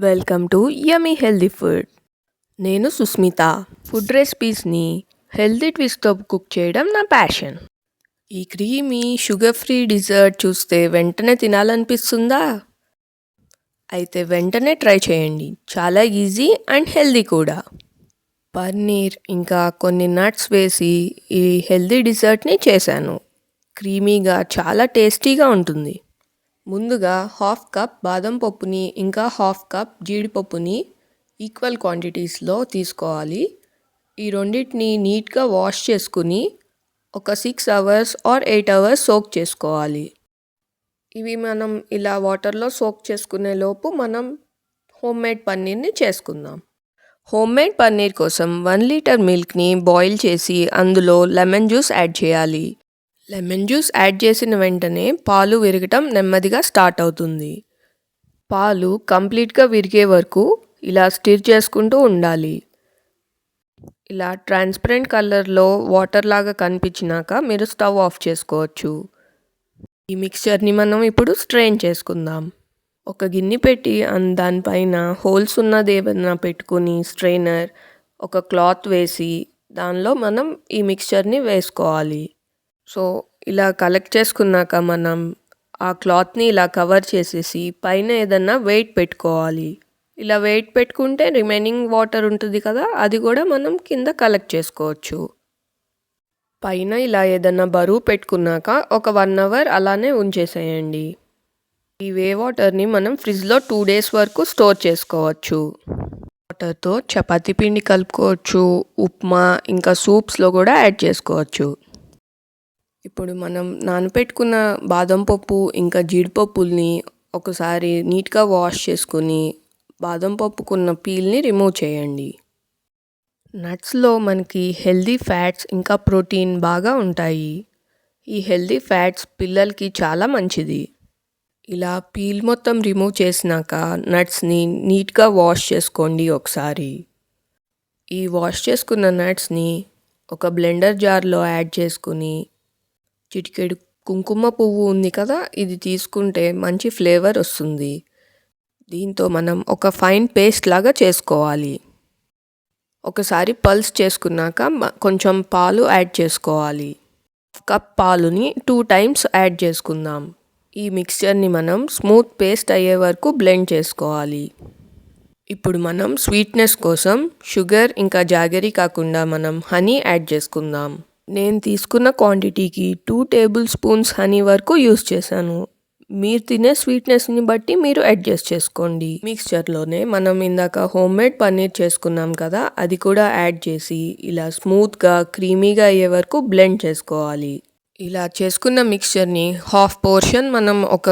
Welcome to yummy healthy food. నేను Susmitha. Food రెసిపీస్ని healthy ట్విస్ట్తో cook చేయడం నా ప్యాషన్. ఈ క్రీమీ షుగర్ ఫ్రీ డిజర్ట్ చూస్తే వెంటనే తినాలనిపిస్తుందా? అయితే వెంటనే ట్రై చేయండి. చాలా ఈజీ అండ్ హెల్దీ కూడా. పన్నీర్ ఇంకా కొన్ని నట్స్ వేసి ఈ హెల్దీ డిజర్ట్ని చేశాను. క్రీమీగా చాలా టేస్టీగా ఉంటుంది. ముందుగా హాఫ్ కప్ బాదం పప్పుని ఇంకా హాఫ్ కప్ జీడిపప్పుని ఈక్వల్ క్వాంటిటీస్లో తీసుకోవాలి. ఈ రెండింటిని నీట్గా వాష్ చేసుకుని ఒక 6 అవర్స్ ఆర్ 8 అవర్స్ సోక్ చేసుకోవాలి. ఇవి మనం ఇలా వాటర్లో సోక్ చేసుకునే లోపు మనం హోమ్మేడ్ పన్నీర్ని చేసుకుందాం. హోమ్మేడ్ పన్నీర్ కోసం 1 లీటర్ మిల్క్ని బాయిల్ చేసి అందులో లెమన్ జ్యూస్ యాడ్ చేయాలి. లెమన్ జ్యూస్ యాడ్ చేసిన వెంటనే పాలు విరగటం నెమ్మదిగా స్టార్ట్ అవుతుంది. పాలు కంప్లీట్గా విరిగే వరకు ఇలా స్టిర్ చేసుకుంటూ ఉండాలి. ఇలా ట్రాన్స్పరెంట్ కలర్లో వాటర్ లాగా కనిపించినాక మీరు స్టవ్ ఆఫ్ చేసుకోవచ్చు. ఈ మిక్స్చర్ని మనం ఇప్పుడు స్ట్రెయిన్ చేసుకుందాం. ఒక గిన్నె పెట్టి దానిపైన హోల్స్ ఉన్నది ఏదైనా పెట్టుకుని స్ట్రెయినర్ ఒక క్లాత్ వేసి దానిలో మనం ఈ మిక్స్చర్ని వేసుకోవాలి. సో ఇలా కలెక్ట్ చేసుకున్నాక మనం ఆ క్లాత్ని ఇలా కవర్ చేసేసి పైన ఏదన్నా వెయిట్ పెట్టుకోవాలి. ఇలా వెయిట్ పెట్టుకుంటే రిమైనింగ్ వాటర్ ఉంటుంది కదా, అది కూడా మనం కింద కలెక్ట్ చేసుకోవచ్చు. పైన ఇలా ఏదన్నా బరువు పెట్టుకున్నాక ఒక 1 అవర్ అలానే ఉంచేసేయండి. ఈ వే వాటర్ని మనం ఫ్రిడ్జ్లో 2 డేస్ వరకు స్టోర్ చేసుకోవచ్చు. వాటర్తో చపాతీ పిండి కలుపుకోవచ్చు, ఉప్మా ఇంకా సూప్స్లో కూడా యాడ్ చేసుకోవచ్చు. ఇప్పుడు మనం నానబెట్టుకున్న బాదం పప్పు ఇంకా జీడిపప్పుల్ని ఒకసారి నీట్గా వాష్ చేసుకుని బాదం పప్పుకున్న పీల్ని రిమూవ్ చేయండి. నట్స్లో మనకి హెల్దీ ఫ్యాట్స్ ఇంకా ప్రోటీన్ బాగా ఉంటాయి. ఈ హెల్దీ ఫ్యాట్స్ పిల్లలకి చాలా మంచిది. ఇలా పీల్ మొత్తం రిమూవ్ చేసినాక నట్స్ని నీట్గా వాష్ చేసుకోండి ఒకసారి. ఈ వాష్ చేసుకున్న నట్స్ని ఒక బ్లెండర్ జార్లో యాడ్ చేసుకుని చిటికెడు కుంకుమ పువ్వు ఉంది కదా, ఇది తీసుకుంటే మంచి ఫ్లేవర్ వస్తుంది. దీంతో మనం ఒక ఫైన్ పేస్ట్ లాగా చేసుకోవాలి. ఒకసారి పల్స్ చేసుకున్నాక కొంచెం పాలు యాడ్ చేసుకోవాలి. కప్ పాలుని 2 టైమ్స్ యాడ్ చేసుకుందాం. ఈ మిక్స్చర్ని మనం స్మూత్ పేస్ట్ అయ్యే వరకు బ్లెండ్ చేసుకోవాలి. ఇప్పుడు మనం స్వీట్నెస్ కోసం షుగర్ ఇంకా జాగరీ కాకుండా మనం హనీ యాడ్ చేసుకుందాం. నేను తీసుకున్న క్వాంటిటీకి 2 టేబుల్ స్పూన్స్ హనీ వరకు యూస్ చేశాను. మీరు తినే స్వీట్నెస్ని బట్టి మీరు అడ్జస్ట్ చేసుకోండి. మిక్స్చర్లోనే మనం ఇందాక హోమ్మేడ్ పన్నీర్ చేసుకున్నాం కదా, అది కూడా యాడ్ చేసి ఇలా స్మూత్గా క్రీమీగా అయ్యే వరకు బ్లెండ్ చేసుకోవాలి. ఇలా చేసుకున్న మిక్స్చర్ని హాఫ్ పోర్షన్ మనం ఒక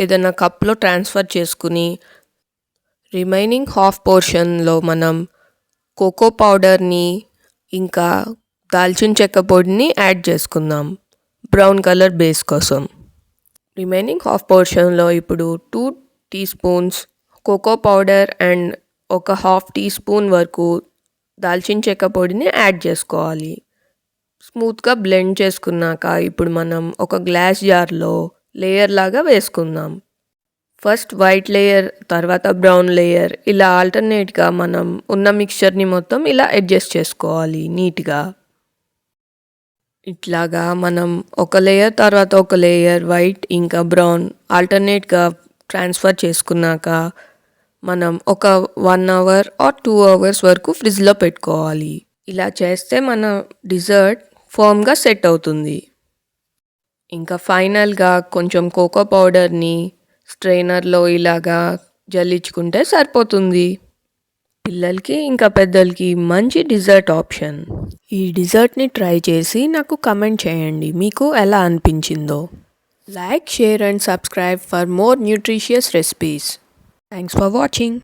ఏదైనా కప్లో ట్రాన్స్ఫర్ చేసుకుని రిమైనింగ్ హాఫ్ పోర్షన్లో మనం కోకో పౌడర్ని ఇంకా దాల్చిన చెక్క పొడిని యాడ్ చేసుకుందాం బ్రౌన్ కలర్ బేస్ కోసం. రిమైనింగ్ హాఫ్ పోర్షన్లో ఇప్పుడు 2 teaspoons cocoa powder and ఒక హాఫ్ టీ స్పూన్ వరకు దాల్చిన చెక్క పొడిని యాడ్ చేసుకోవాలి. స్మూత్గా బ్లెండ్ చేసుకున్నాక ఇప్పుడు మనం ఒక గ్లాస్ జార్లో లేయర్ లాగా వేసుకుందాం. ఫస్ట్ వైట్ లేయర్, తర్వాత బ్రౌన్ లేయర్, ఇలా ఆల్టర్నేట్గా మనం ఉన్న మిక్స్చర్ని మొత్తం ఇలా అడ్జస్ట్ చేసుకోవాలి నీట్గా. ఇట్లాగా మనం ఒక లేయర్ తర్వాత ఒక లేయర్ వైట్ ఇంకా బ్రౌన్ ఆల్టర్నేట్గా ట్రాన్స్ఫర్ చేసుకున్నాక మనం ఒక 1 అవర్ ఆర్ 2 అవర్స్ వరకు ఫ్రిడ్జ్లో పెట్టుకోవాలి. ఇలా చేస్తే మన డిజర్ట్ ఫర్మ్గా సెట్ అవుతుంది. ఇంకా ఫైనల్గా కొంచెం కోకో పౌడర్ని స్ట్రెయినర్లో ఇలాగా జల్లించుకుంటే సరిపోతుంది. పిల్లలకి ఇంకా పెద్దలకి మంచి డిజర్ట్ ఆప్షన్. ఈ డిజర్ట్ని ట్రై చేసి నాకు కమెంట్ చేయండి మీకు ఎలా అనిపించిందో. Like, share and subscribe for more nutritious recipes. Thanks for watching.